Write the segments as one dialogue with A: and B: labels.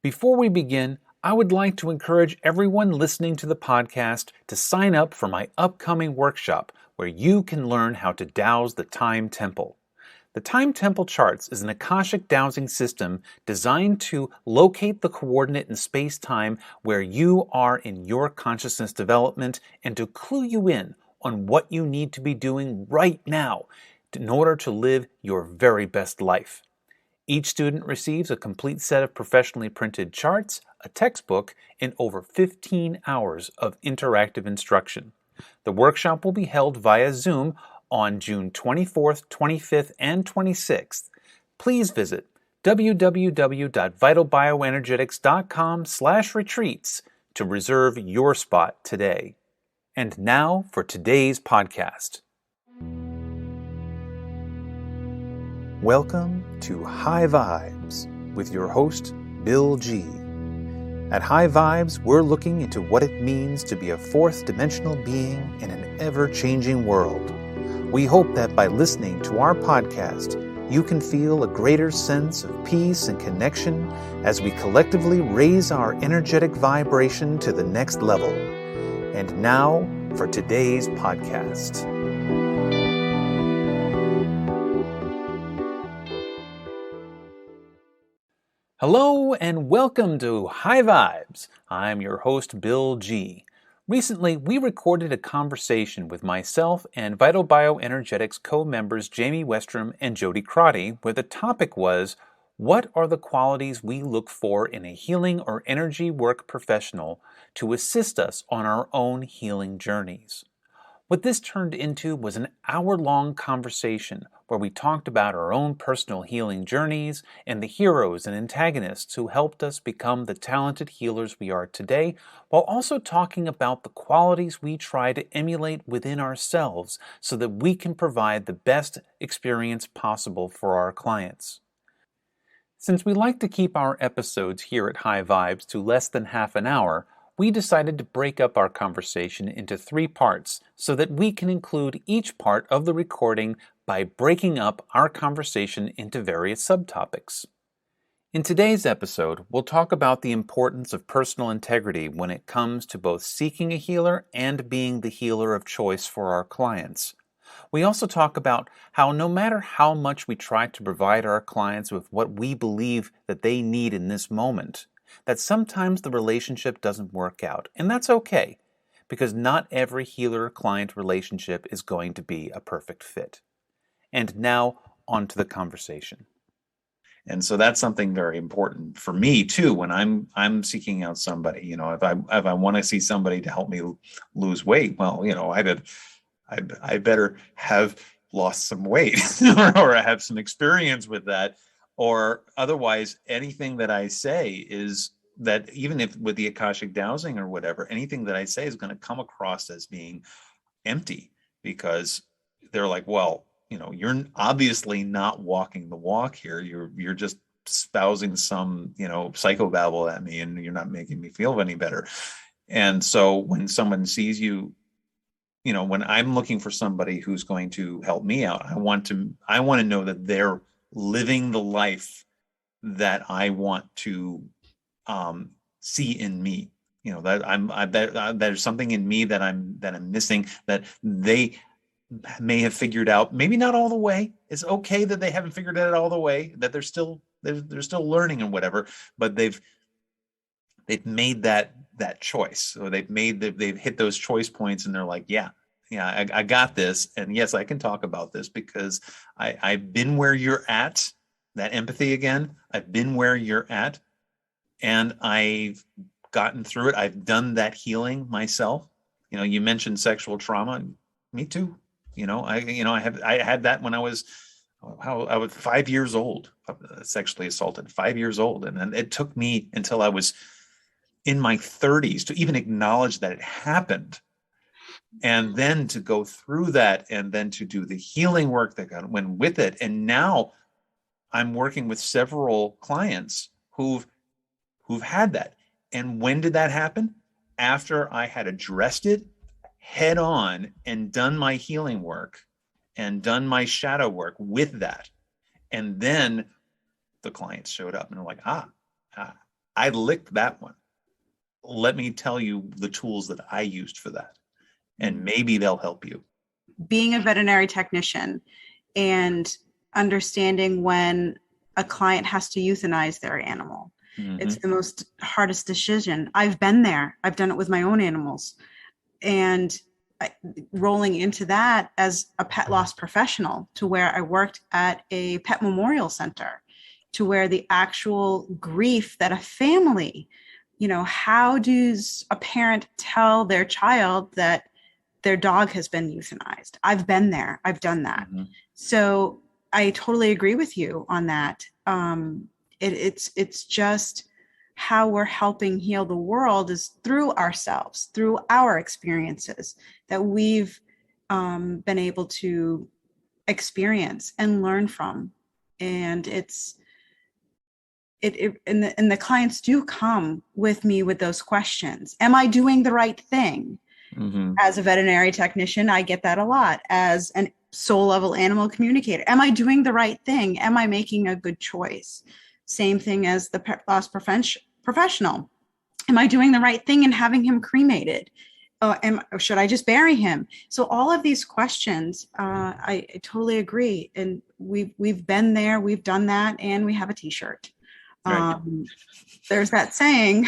A: Before we begin, I would like to encourage everyone listening to the podcast to sign up for my upcoming workshop where you can learn how to dowse the Time Temple. The Time Temple Charts is an Akashic dowsing system designed to locate the coordinate in space-time where you are in your consciousness development and to clue you in on what you need to be doing right now in order to live your very best life. Each student receives a complete set of professionally printed charts, a textbook, and over 15 hours of interactive instruction. The workshop will be held via Zoom on June 24th, 25th, and 26th. Please visit www.vitalbioenergetics.com/retreats to reserve your spot today. And now for today's podcast. Welcome to High Vibes with your host, Bill G. At High Vibes, we're looking into what it means to be a fourth dimensional being in an ever-changing world. We hope that by listening to our podcast, you can feel a greater sense of peace and connection as we collectively raise our energetic vibration to the next level. And now for today's podcast. Hello and welcome to High Vibes. I'm your host, Bill G. Recently, we recorded a conversation with myself and Vital Bioenergetics co-members Jayme, Westrom, and Jody, Crotty, where the topic was, what are the qualities we look for in a healing or energy work professional to assist us on our own healing journeys? What this turned into was an hour-long conversation where we talked about our own personal healing journeys and the heroes and antagonists who helped us become the talented healers we are today, while also talking about the qualities we try to emulate within ourselves so that we can provide the best experience possible for our clients. Since we like to keep our episodes here at High Vibes to less than half an hour, we decided to break up our conversation into 3 parts so that we can include each part of the recording by breaking up our conversation into various subtopics. In today's episode, we'll talk about the importance of personal integrity when it comes to both seeking a healer and being the healer of choice for our clients. We also talk about how no matter how much we try to provide our clients with what we believe that they need in this moment, that sometimes the relationship doesn't work out, and that's okay, because not every healer-client relationship is going to be a perfect fit. And now, on to the conversation.
B: And so that's something very important for me too. When I'm seeking out somebody, if I want to see somebody to help me lose weight, well, I better have lost some weight or have some experience with that. Or otherwise, anything that I say is that, even if with the Akashic dowsing or whatever, anything that I say is going to come across as being empty, because they're like, well, you're obviously not walking the walk here. You're just espousing some, psychobabble at me, and you're not making me feel any better. And so when someone sees you, when I'm looking for somebody who's going to help me out, I want to know that they're living the life that I want to see in me. That there's something in me that I'm missing, that they may have figured out. Maybe not all the way. It's okay that they haven't figured it out all the way. That they're still learning and whatever. But they've made that choice, or they've hit those choice points, and they're like, yeah, I got this, and yes, I can talk about this because I've been where you're at. That empathy again. I've been where you're at, and I've gotten through it. I've done that healing myself. You mentioned sexual trauma. Me too. I had that when I was 5 years old, sexually assaulted, 5 years old, and then it took me until I was in my 30s to even acknowledge that it happened. And then to go through that, and then to do the healing work that went with it. And now I'm working with several clients who've had that. And when did that happen? After I had addressed it head on and done my healing work and done my shadow work with that. And then the clients showed up and they're like, I licked that one. Let me tell you the tools that I used for that, and maybe they'll help you.
C: Being a veterinary technician and understanding when a client has to euthanize their animal. Mm-hmm. It's the most hardest decision. I've been there. I've done it with my own animals. And rolling into that as a pet loss professional, to where I worked at a pet memorial center, to where the actual grief that a family, how does a parent tell their child that their dog has been euthanized? I've been there. I've done that. Mm-hmm. So I totally agree with you on that. It's just how we're helping heal the world is through ourselves, through our experiences that we've been able to experience and learn from. And and the clients do come with me with those questions. Am I doing the right thing? Mm-hmm. As a veterinary technician, I get that a lot. As an soul level animal communicator, am I doing the right thing? Am I making a good choice? Same thing as the pet loss professional. Am I doing the right thing in having him cremated? Should I just bury him? So all of these questions, I totally agree. And we've been there, we've done that, and we have a t-shirt. Right. There's that saying,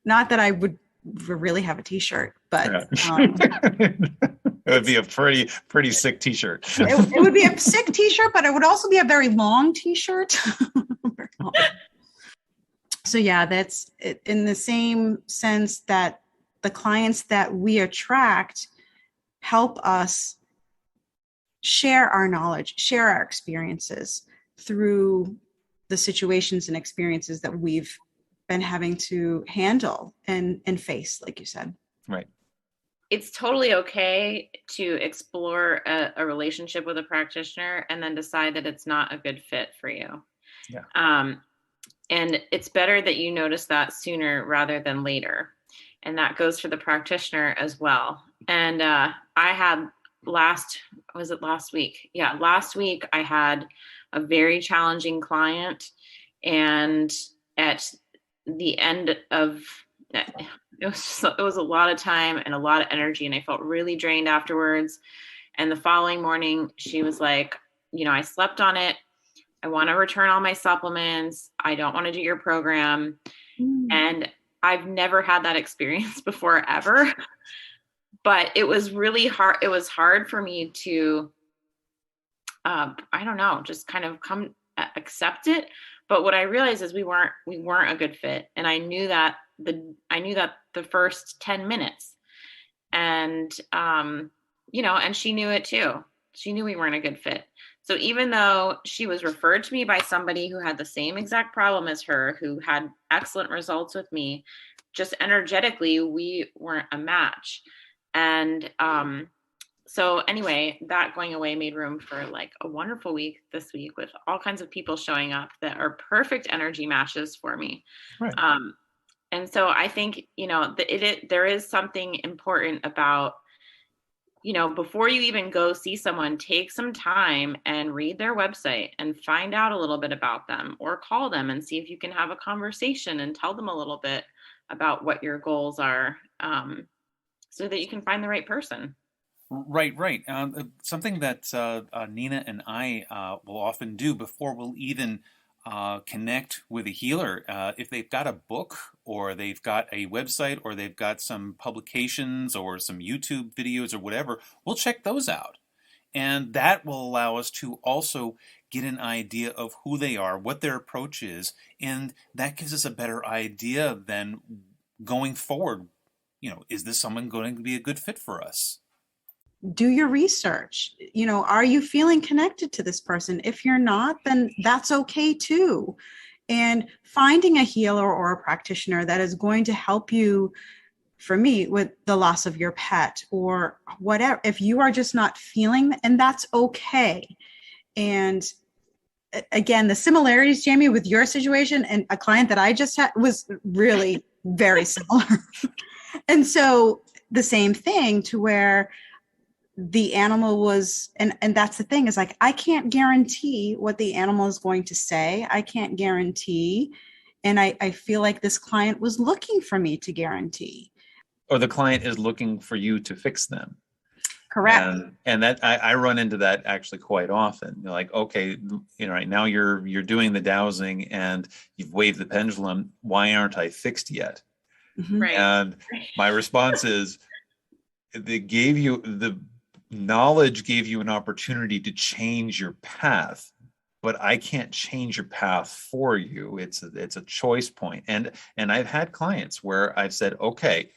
C: not that I would really have a t-shirt, but
B: it would be a pretty sick t-shirt.
C: It would be a sick t-shirt, but it would also be a very long t-shirt. So yeah, that's in the same sense that the clients that we attract help us share our knowledge, share our experiences through the situations and experiences that we've been having to handle and face, like you said.
B: Right.
D: It's totally okay to explore a relationship with a practitioner and then decide that it's not a good fit for you. Yeah. And it's better that you notice that sooner rather than later. And that goes for the practitioner as well. And I had last week? Yeah, last week I had a very challenging client. And at the end of it was a lot of time and a lot of energy, and I felt really drained afterwards. And the following morning, she was like, I slept on it. I want to return all my supplements. I don't want to do your program. And I've never had that experience before, ever. But it was really hard. It was hard for me to, I don't know, just kind of accept it. But what I realized is we weren't a good fit. And I knew that the first 10 minutes, and, and she knew it too. She knew we weren't a good fit. So even though she was referred to me by somebody who had the same exact problem as her, who had excellent results with me, just energetically, we weren't a match. And, so anyway, that going away made room for like a wonderful week this week with all kinds of people showing up that are perfect energy matches for me. Right. And so I think, there is something important about, before you even go see someone, take some time and read their website and find out a little bit about them, or call them and see if you can have a conversation and tell them a little bit about what your goals are, so that you can find the right person.
A: Right. Something that Nina and I will often do before we'll even connect with a healer, if they've got a book or they've got a website or they've got some publications or some YouTube videos or whatever, we'll check those out. And that will allow us to also get an idea of who they are, what their approach is, and that gives us a better idea than going forward. Is this someone going to be a good fit for us?
C: Do your research. Are you feeling connected to this person? If you're not, then that's okay too. And finding a healer or a practitioner that is going to help you, for me, with the loss of your pet or whatever, if you are just not feeling, and that's okay. And again, the similarities, Jayme, with your situation and a client that I just had was really very similar. And so the same thing, to where the animal was, and that's the thing, is like, I can't guarantee what the animal is going to say. I can't guarantee And I feel like this client was looking for me to guarantee.
B: Or the client is looking for you to fix them.
C: Correct.
B: And that I run into that actually quite often. You're like, okay, right now you're doing the dowsing and you've waved the pendulum. Why aren't I fixed yet?
C: Mm-hmm.
D: Right.
B: And my response is, the knowledge gave you an opportunity to change your path, but I can't change your path for you. It's a choice point. And I've had clients where I've said, okay,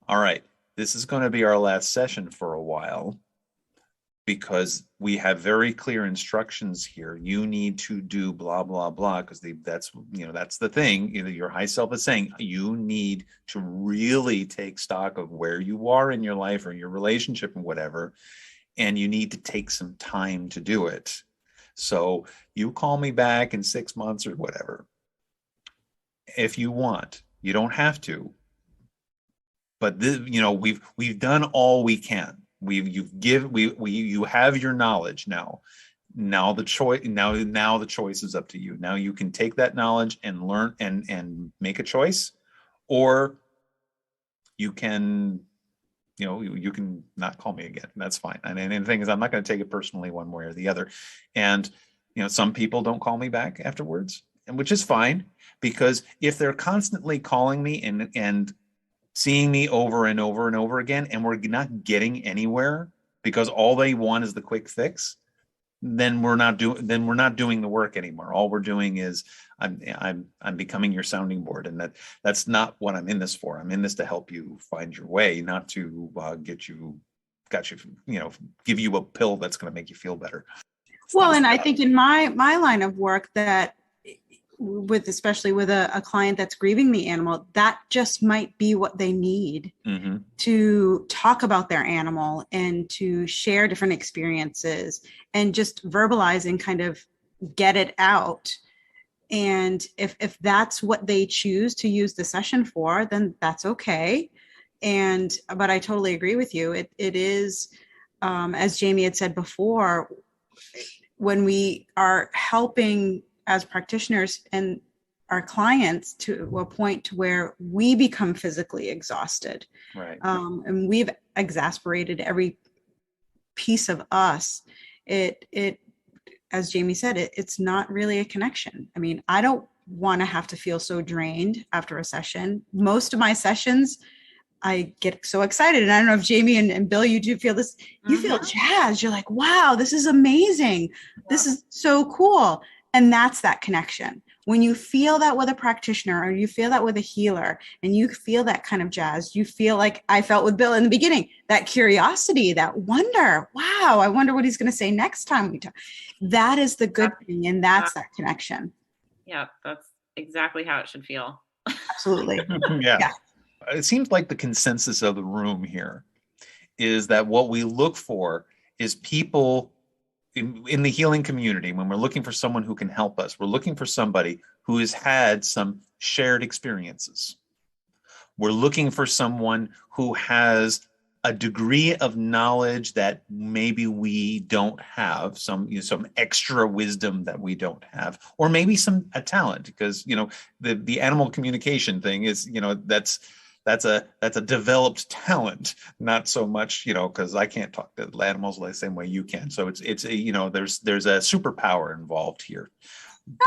B: all right, this is going to be our last session for a while because we have very clear instructions here. You need to do blah, blah, blah, because that's the thing. Your high self is saying you need to really take stock of where you are in your life or your relationship and whatever, and you need to take some time to do it. So you call me back in 6 months or whatever, if you want. You don't have to. But we've done all we can. You have your knowledge now. Now the choice is up to you. Now you can take that knowledge and learn and make a choice, or you can you can not call me again. That's fine. And the thing is, I'm not going to take it personally one way or the other. And some people don't call me back afterwards, and which is fine, because if they're constantly calling me and seeing me over and over and over again, and we're not getting anywhere because all they want is the quick fix, then we're not doing the work anymore. All we're doing is I'm becoming your sounding board, and that's not what I'm in this for. I'm in this to help you find your way, not to give you a pill that's going to make you feel better.
C: Well, and I think in my line of work, that especially with a client that's grieving the animal, that just might be what they need to talk about their animal and to share different experiences and just verbalize and kind of get it out. And if that's what they choose to use the session for, then that's okay. But I totally agree with you. It is, as Jayme had said before, when we are helping as practitioners and our clients to a point to where we become physically exhausted.
B: Right.
C: And we've exasperated every piece of us. It as Jayme said, it's not really a connection. I mean, I don't want to have to feel so drained after a session. Most of my sessions, I get so excited. And I don't know if Jayme and Bill, you do feel this, you feel jazzed. You're like, wow, this is amazing. This is so cool. And that's that connection. When you feel that with a practitioner, or you feel that with a healer, and you feel that kind of jazz, you feel like I felt with Bill in the beginning, that curiosity, that wonder, wow, I wonder what he's going to say next time we talk. That is the good thing. And that's that connection.
D: Yeah, that's exactly how it should feel.
C: Absolutely.
B: Yeah. It seems like the consensus of the room here is that what we look for is people in the healing community. When we're looking for someone who can help us, we're looking for somebody who has had some shared experiences. We're looking for someone who has a degree of knowledge that maybe we don't have, some extra wisdom that we don't have, or maybe a talent, because the animal communication thing is that's a developed talent, not so much because I can't talk to animals the same way you can. So it's there's a superpower involved here.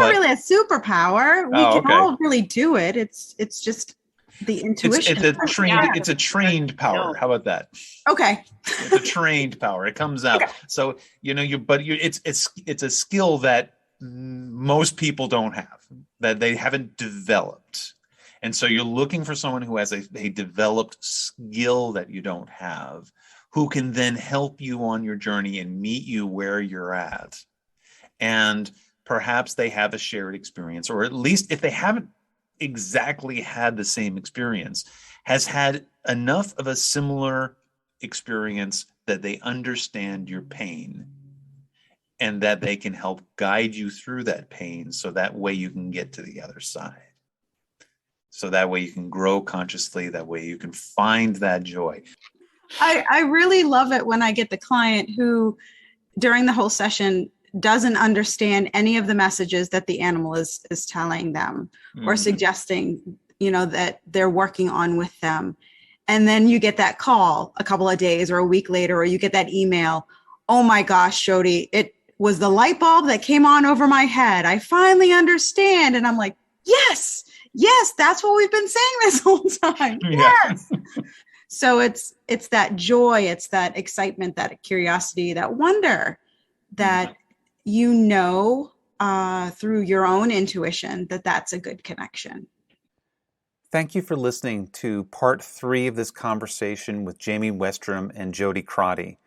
C: Not really a superpower. We can all really do it. It's just the intuition.
B: It's a trained power. How about that?
C: Okay.
B: It's a trained power. It comes out. Okay. So it's a skill that most people don't have, that they haven't developed. And so you're looking for someone who has a developed skill that you don't have, who can then help you on your journey and meet you where you're at. And perhaps they have a shared experience, or at least if they haven't exactly had the same experience, has had enough of a similar experience that they understand your pain and that they can help guide you through that pain, so that way you can get to the other side. So that way you can grow consciously, that way you can find that joy.
C: I really love it when I get the client who, during the whole session, doesn't understand any of the messages that the animal is telling them or suggesting, that they're working on with them. And then you get that call a couple of days or a week later, or you get that email. Oh my gosh, Jody, it was the light bulb that came on over my head. I finally understand. And I'm like, yes, that's what we've been saying this whole time. Yes. So it's that joy, it's that excitement, that curiosity, that wonder that through your own intuition that that's a good connection.
A: Thank you for listening to part 3 of this conversation with Jayme Westrom and Jody Crotty.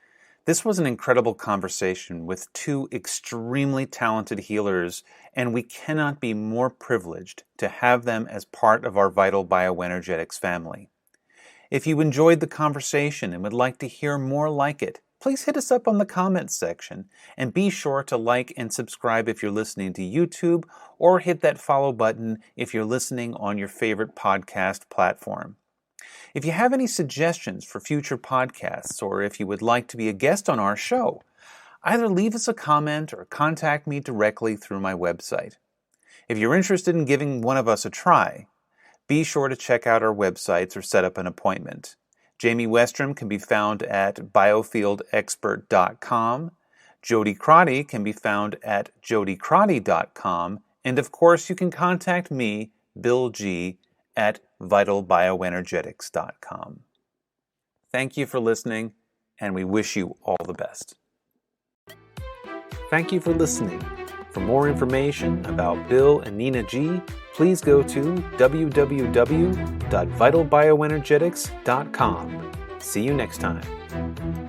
A: This was an incredible conversation with 2 extremely talented healers, and we cannot be more privileged to have them as part of our Vital Bioenergetics family. If you enjoyed the conversation and would like to hear more like it, please hit us up on the comments section, and be sure to like and subscribe if you're listening to YouTube, or hit that follow button if you're listening on your favorite podcast platform. If you have any suggestions for future podcasts, or if you would like to be a guest on our show, either leave us a comment or contact me directly through my website. If you're interested in giving one of us a try, be sure to check out our websites or set up an appointment. Jayme Westrom can be found at biofieldexpert.com. Jody Crotty can be found at jodycrotty.com. And of course, you can contact me, Bill G., at vitalbioenergetics.com. Thank you for listening, and we wish you all the best. Thank you for listening. For more information about Bill and Nina G., please go to www.vitalbioenergetics.com. See you next time.